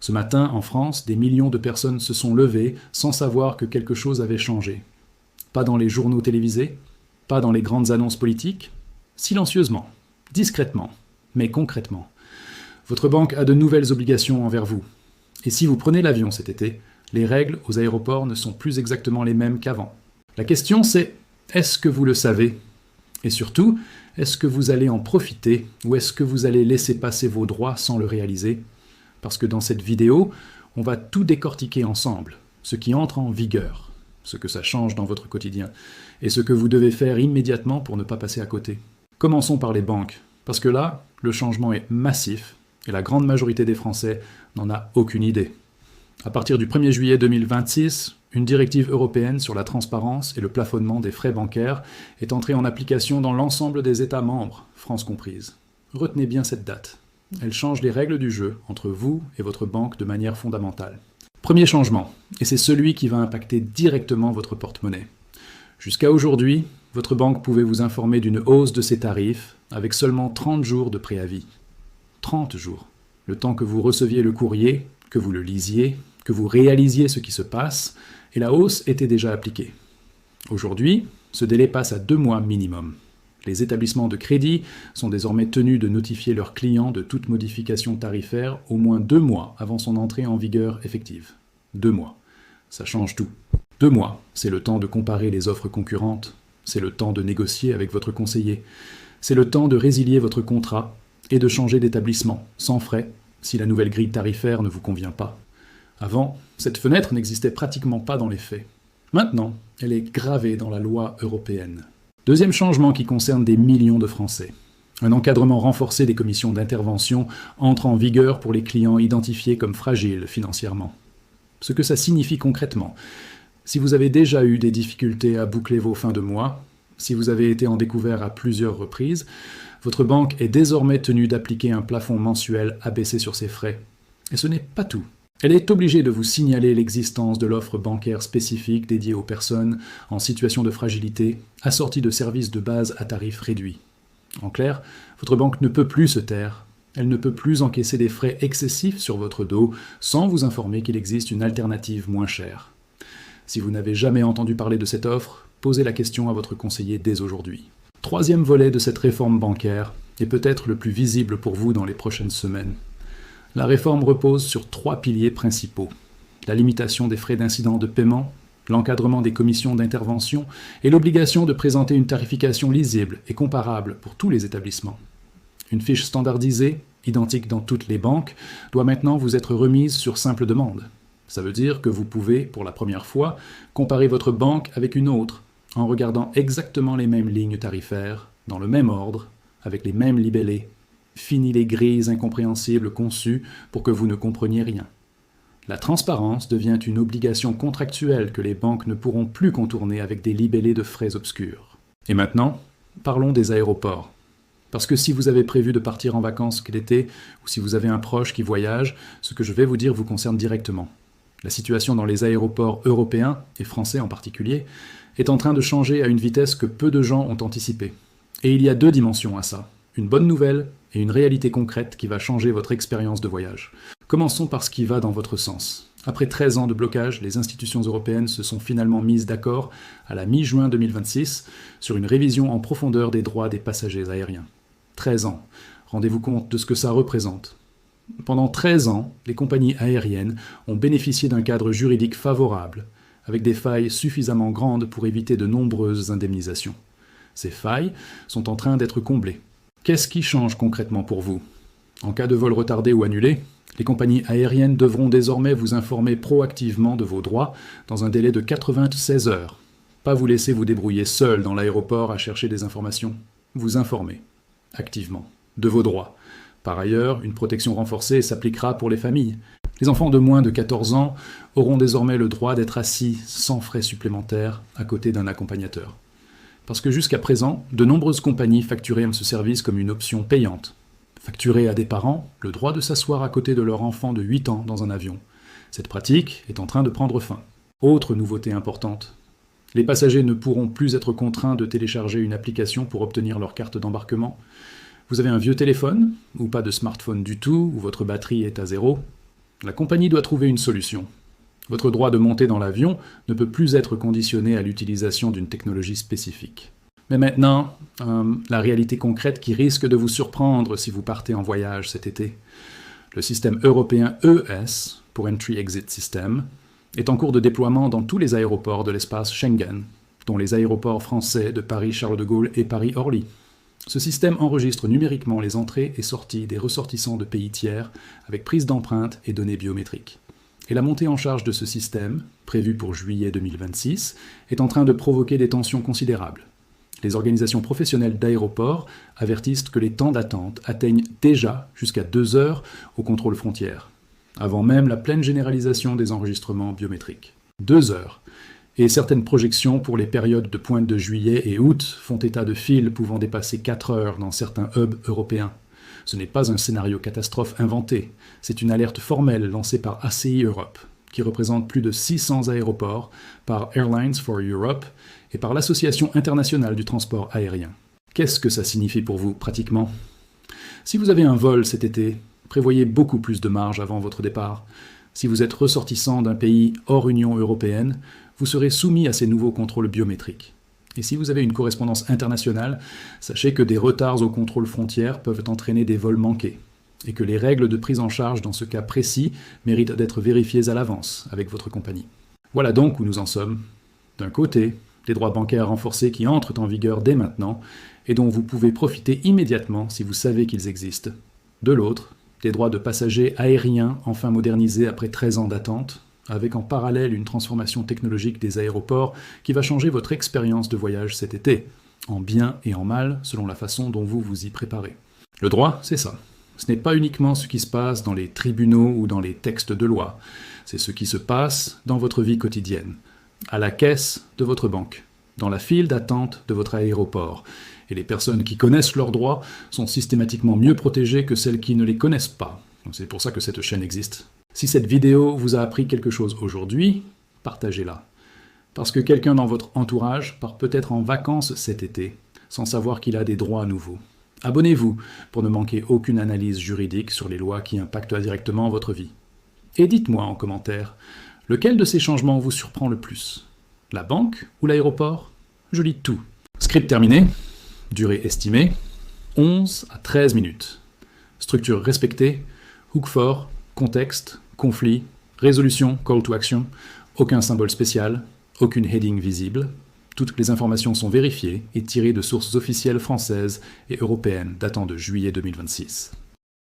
Ce matin, en France, des millions de personnes se sont levées sans savoir que quelque chose avait changé. Pas dans les journaux télévisés, pas dans les grandes annonces politiques, silencieusement, discrètement, mais concrètement. Votre banque a de nouvelles obligations envers vous. Et si vous prenez l'avion cet été, les règles aux aéroports ne sont plus exactement les mêmes qu'avant. La question c'est, est-ce que vous le savez? Et surtout, est-ce que vous allez en profiter ou est-ce que vous allez laisser passer vos droits sans le réaliser? Parce que dans cette vidéo, on va tout décortiquer ensemble, ce qui entre en vigueur, ce que ça change dans votre quotidien, et ce que vous devez faire immédiatement pour ne pas passer à côté. Commençons par les banques, parce que là, le changement est massif, et la grande majorité des Français n'en a aucune idée. À partir du 1er juillet 2026, une directive européenne sur la transparence et le plafonnement des frais bancaires est entrée en application dans l'ensemble des États membres, France comprise. Retenez bien cette date. Elle change les règles du jeu entre vous et votre banque de manière fondamentale. Premier changement, et c'est celui qui va impacter directement votre porte-monnaie. Jusqu'à aujourd'hui, votre banque pouvait vous informer d'une hausse de ses tarifs avec seulement 30 jours de préavis. 30 jours. Le temps que vous receviez le courrier, que vous le lisiez, que vous réalisiez ce qui se passe, et la hausse était déjà appliquée. Aujourd'hui, ce délai passe à 2 mois minimum. Les établissements de crédit sont désormais tenus de notifier leurs clients de toute modification tarifaire au moins 2 mois avant son entrée en vigueur effective. 2 mois. Ça change tout. 2 mois, c'est le temps de comparer les offres concurrentes, c'est le temps de négocier avec votre conseiller, c'est le temps de résilier votre contrat et de changer d'établissement, sans frais, si la nouvelle grille tarifaire ne vous convient pas. Avant, cette fenêtre n'existait pratiquement pas dans les faits. Maintenant, elle est gravée dans la loi européenne. Deuxième changement qui concerne des millions de Français. Un encadrement renforcé des commissions d'intervention entre en vigueur pour les clients identifiés comme fragiles financièrement. Ce que ça signifie concrètement. Si vous avez déjà eu des difficultés à boucler vos fins de mois, si vous avez été en découvert à plusieurs reprises, votre banque est désormais tenue d'appliquer un plafond mensuel abaissé sur ses frais. Et ce n'est pas tout. Elle est obligée de vous signaler l'existence de l'offre bancaire spécifique dédiée aux personnes en situation de fragilité, assortie de services de base à tarif réduit. En clair, votre banque ne peut plus se taire. Elle ne peut plus encaisser des frais excessifs sur votre dos sans vous informer qu'il existe une alternative moins chère. Si vous n'avez jamais entendu parler de cette offre, posez la question à votre conseiller dès aujourd'hui. Troisième volet de cette réforme bancaire, et peut-être le plus visible pour vous dans les prochaines semaines. La réforme repose sur 3 piliers principaux. La limitation des frais d'incident de paiement, l'encadrement des commissions d'intervention et l'obligation de présenter une tarification lisible et comparable pour tous les établissements. Une fiche standardisée, identique dans toutes les banques, doit maintenant vous être remise sur simple demande. Ça veut dire que vous pouvez, pour la première fois, comparer votre banque avec une autre, en regardant exactement les mêmes lignes tarifaires, dans le même ordre, avec les mêmes libellés. Fini les grilles incompréhensibles conçues pour que vous ne compreniez rien. La transparence devient une obligation contractuelle que les banques ne pourront plus contourner avec des libellés de frais obscurs. Et maintenant, parlons des aéroports. Parce que si vous avez prévu de partir en vacances l'été, ou si vous avez un proche qui voyage, ce que je vais vous dire vous concerne directement. La situation dans les aéroports européens, et français en particulier, est en train de changer à une vitesse que peu de gens ont anticipée. Et il y a 2 dimensions à ça. Une bonne nouvelle et une réalité concrète qui va changer votre expérience de voyage. Commençons par ce qui va dans votre sens. Après 13 ans de blocage, les institutions européennes se sont finalement mises d'accord à la mi-juin 2026 sur une révision en profondeur des droits des passagers aériens. 13 ans. Rendez-vous compte de ce que ça représente. Pendant 13 ans, les compagnies aériennes ont bénéficié d'un cadre juridique favorable, avec des failles suffisamment grandes pour éviter de nombreuses indemnisations. Ces failles sont en train d'être comblées. Qu'est-ce qui change concrètement pour vous? En cas de vol retardé ou annulé, les compagnies aériennes devront désormais vous informer proactivement de vos droits dans un délai de 96 heures. Pas vous laisser vous débrouiller seul dans l'aéroport à chercher des informations. Vous informer, activement, de vos droits. Par ailleurs, une protection renforcée s'appliquera pour les familles. Les enfants de moins de 14 ans auront désormais le droit d'être assis sans frais supplémentaires à côté d'un accompagnateur. Parce que jusqu'à présent, de nombreuses compagnies facturaient ce service comme une option payante. Facturer à des parents le droit de s'asseoir à côté de leur enfant de 8 ans dans un avion. Cette pratique est en train de prendre fin. Autre nouveauté importante. Les passagers ne pourront plus être contraints de télécharger une application pour obtenir leur carte d'embarquement. Vous avez un vieux téléphone, ou pas de smartphone du tout, ou votre batterie est à 0. La compagnie doit trouver une solution. Votre droit de monter dans l'avion ne peut plus être conditionné à l'utilisation d'une technologie spécifique. Mais maintenant, la réalité concrète qui risque de vous surprendre si vous partez en voyage cet été. Le système européen ES, pour Entry-Exit System, est en cours de déploiement dans tous les aéroports de l'espace Schengen, dont les aéroports français de Paris-Charles de Gaulle et Paris-Orly. Ce système enregistre numériquement les entrées et sorties des ressortissants de pays tiers avec prise d'empreintes et données biométriques. Et la montée en charge de ce système, prévue pour juillet 2026, est en train de provoquer des tensions considérables. Les organisations professionnelles d'aéroports avertissent que les temps d'attente atteignent déjà jusqu'à 2 heures au contrôle frontière, avant même la pleine généralisation des enregistrements biométriques. 2 heures. Et certaines projections pour les périodes de pointe de juillet et août font état de files pouvant dépasser 4 heures dans certains hubs européens. Ce n'est pas un scénario catastrophe inventé, c'est une alerte formelle lancée par ACI Europe, qui représente plus de 600 aéroports, par Airlines for Europe et par l'Association internationale du transport aérien. Qu'est-ce que ça signifie pour vous, pratiquement? Si vous avez un vol cet été, prévoyez beaucoup plus de marge avant votre départ. Si vous êtes ressortissant d'un pays hors Union européenne, vous serez soumis à ces nouveaux contrôles biométriques. Et si vous avez une correspondance internationale, sachez que des retards aux contrôles frontières peuvent entraîner des vols manqués, et que les règles de prise en charge dans ce cas précis méritent d'être vérifiées à l'avance avec votre compagnie. Voilà donc où nous en sommes. D'un côté, des droits bancaires renforcés qui entrent en vigueur dès maintenant, et dont vous pouvez profiter immédiatement si vous savez qu'ils existent. De l'autre, des droits de passagers aériens enfin modernisés après 13 ans d'attente, avec en parallèle une transformation technologique des aéroports qui va changer votre expérience de voyage cet été, en bien et en mal, selon la façon dont vous vous y préparez. Le droit, c'est ça. Ce n'est pas uniquement ce qui se passe dans les tribunaux ou dans les textes de loi, c'est ce qui se passe dans votre vie quotidienne, à la caisse de votre banque, dans la file d'attente de votre aéroport. Et les personnes qui connaissent leurs droits sont systématiquement mieux protégées que celles qui ne les connaissent pas. Donc c'est pour ça que cette chaîne existe. Si cette vidéo vous a appris quelque chose aujourd'hui, partagez-la. Parce que quelqu'un dans votre entourage part peut-être en vacances cet été, sans savoir qu'il a des droits nouveaux. Abonnez-vous pour ne manquer aucune analyse juridique sur les lois qui impactent directement votre vie. Et dites-moi en commentaire, lequel de ces changements vous surprend le plus? La banque ou l'aéroport? Je lis tout. Script terminé. Durée estimée, 11 à 13 minutes. Structure respectée, hook fort, contexte, conflit, résolution, call to action, aucun symbole spécial, aucune heading visible. Toutes les informations sont vérifiées et tirées de sources officielles françaises et européennes datant de juillet 2026.